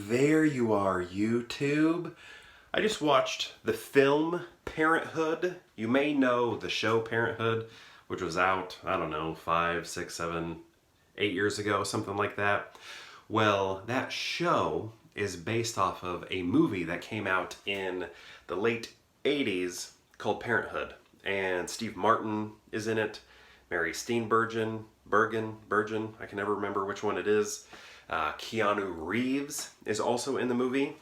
there you are, YouTube. I just watched the film Parenthood. You may know the show Parenthood, which was out, I don't know, 5, 6, 7, 8 years ago, something like that. Well, that show is based off of a movie that came out in the late 80s called Parenthood. And Steve Martin is in it, Mary Steenburgen, Bergen, I can never remember which one it is. Keanu Reeves is also in the movie,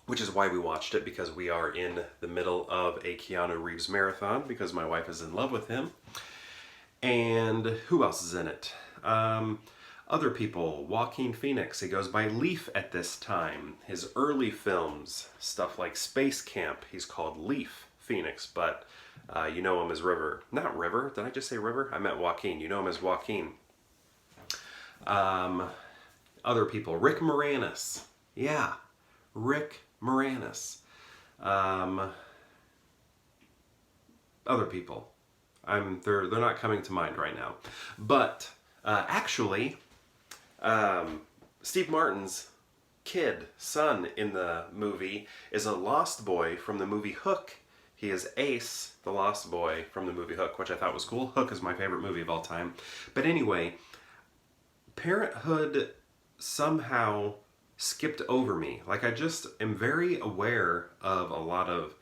which is why we watched it, because we are in the middle of a Keanu Reeves marathon because my wife is in love with him. And who else is in it? Other people, Joaquin Phoenix, he goes by Leaf at this time. His early films, stuff like Space Camp, he's called Leaf Phoenix, but you know him as River. Not River, did I just say River? I meant Joaquin, you know him as Joaquin. Other people, Rick Moranis. Yeah, Rick Moranis. Other people. They're not coming to mind right now. But actually, Steve Martin's son in the movie is a lost boy from the movie Hook. He is Ace, the lost boy from the movie Hook, which I thought was cool. Hook is my favorite movie of all time. But anyway, Parenthood somehow skipped over me. Like, I just am very aware of a lot of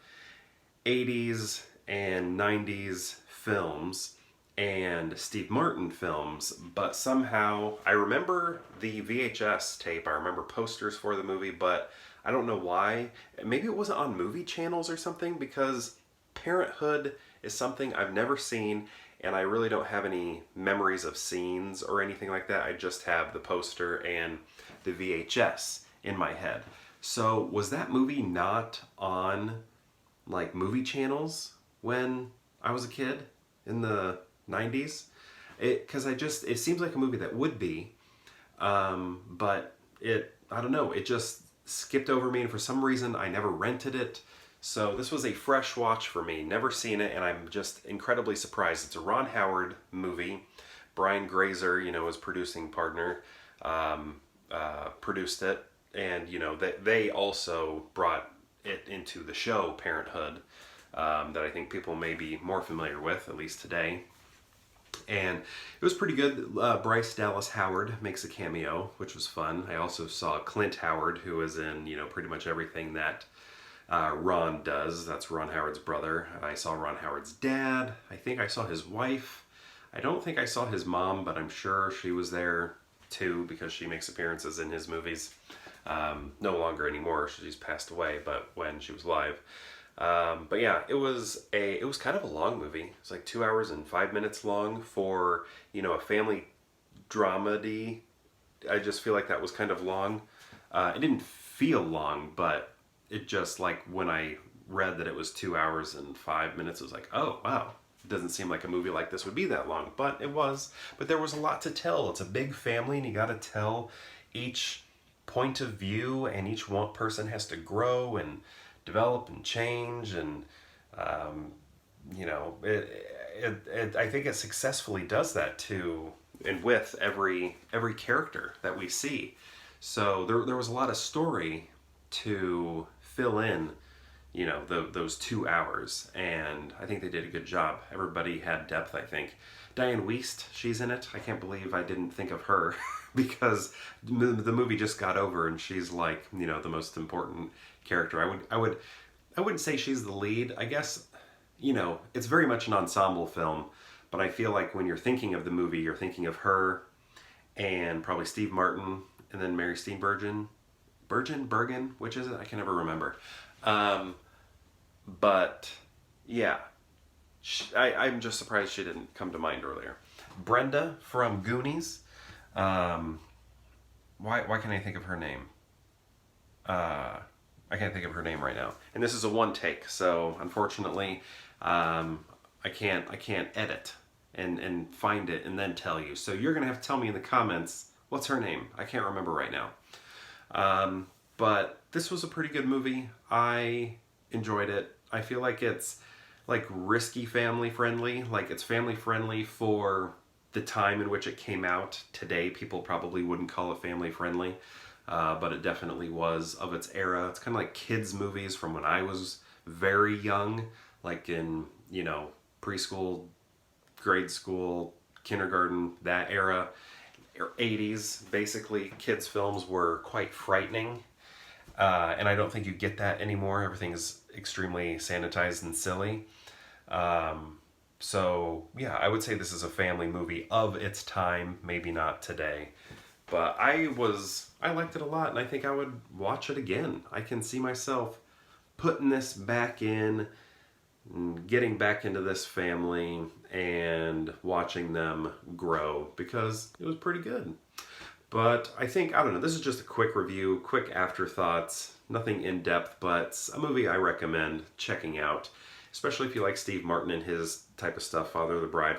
80s and 90s films and Steve Martin films, but somehow I remember the VHS tape, I remember posters for the movie, but I don't know why. Maybe it wasn't on movie channels or something, because Parenthood is something I've never seen, and I really don't have any memories of scenes or anything like that. I just have the poster and the VHS in my head. So was that movie not on like movie channels when I was a kid in the 90s? Because it seems like a movie that would be, but I don't know, it just skipped over me, and for some reason I never rented it. So this was a fresh watch for me, never seen it, and I'm just incredibly surprised. It's a Ron Howard movie. Brian Grazer, his producing partner, produced it, and they also brought it into the show Parenthood, that I think people may be more familiar with, at least today. And it was pretty good. Bryce Dallas Howard makes a cameo, which was fun. I also saw Clint Howard, who is in, pretty much everything that Ron does. That's Ron Howard's brother. I saw Ron Howard's dad. I think I saw his wife. I don't think I saw his mom, but I'm sure she was there too, because she makes appearances in his movies. No longer anymore. She's passed away, but when she was alive. But yeah, it was kind of a long movie. It's like 2 hours and 5 minutes long for, a family dramedy. I just feel like that was kind of long. It didn't feel long, but it just, like, when I read that it was 2 hours and 5 minutes, it was like, oh, wow. It doesn't seem like a movie like this would be that long, but it was. But there was a lot to tell. It's a big family, and you got to tell each point of view, and each one person has to grow and develop and change, and I think it successfully does that too, and with every character that we see. So there was a lot of story to fill in, those 2 hours, and I think they did a good job. Everybody had depth, I think. Diane Wiest, she's in it. I can't believe I didn't think of her because the movie just got over, and she's like, the most important character. I wouldn't say she's the lead. I guess, it's very much an ensemble film, but I feel like when you're thinking of the movie, you're thinking of her and probably Steve Martin, and then Mary Steenburgen. Bergen, which is it? I can never remember. But yeah, I'm just surprised she didn't come to mind earlier. Brenda from Goonies. Why can't I think of her name? I can't think of her name right now. And this is a one take, so unfortunately, I can't edit and find it and then tell you. So you're gonna have to tell me in the comments what's her name. I can't remember right now. But this was a pretty good movie. I enjoyed it. I feel like it's like risky family friendly. Like, it's family friendly for the time in which it came out. Today, people probably wouldn't call it family friendly. but it definitely was of its era. It's kind of like kids movies from when I was very young, like in, you know, preschool, grade school, kindergarten, that era, or 80s. Basically, kids' films were quite frightening, and I don't think you get that anymore. Everything is extremely sanitized and silly. So, yeah, I would say this is a family movie of its time, maybe not today. But I liked it a lot, and I think I would watch it again. I can see myself putting this back in, getting back into this family, and watching them grow because it was pretty good. But I think, I don't know, this is just a quick review, quick afterthoughts, nothing in depth, but a movie I recommend checking out, especially if you like Steve Martin and his type of stuff, Father of the Bride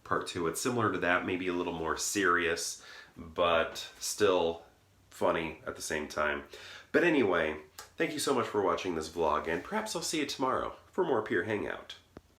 Part 2. It's similar to that, maybe a little more serious, but still funny at the same time. But anyway, thank you so much for watching this vlog, and perhaps I'll see you tomorrow for more Peer Hangout.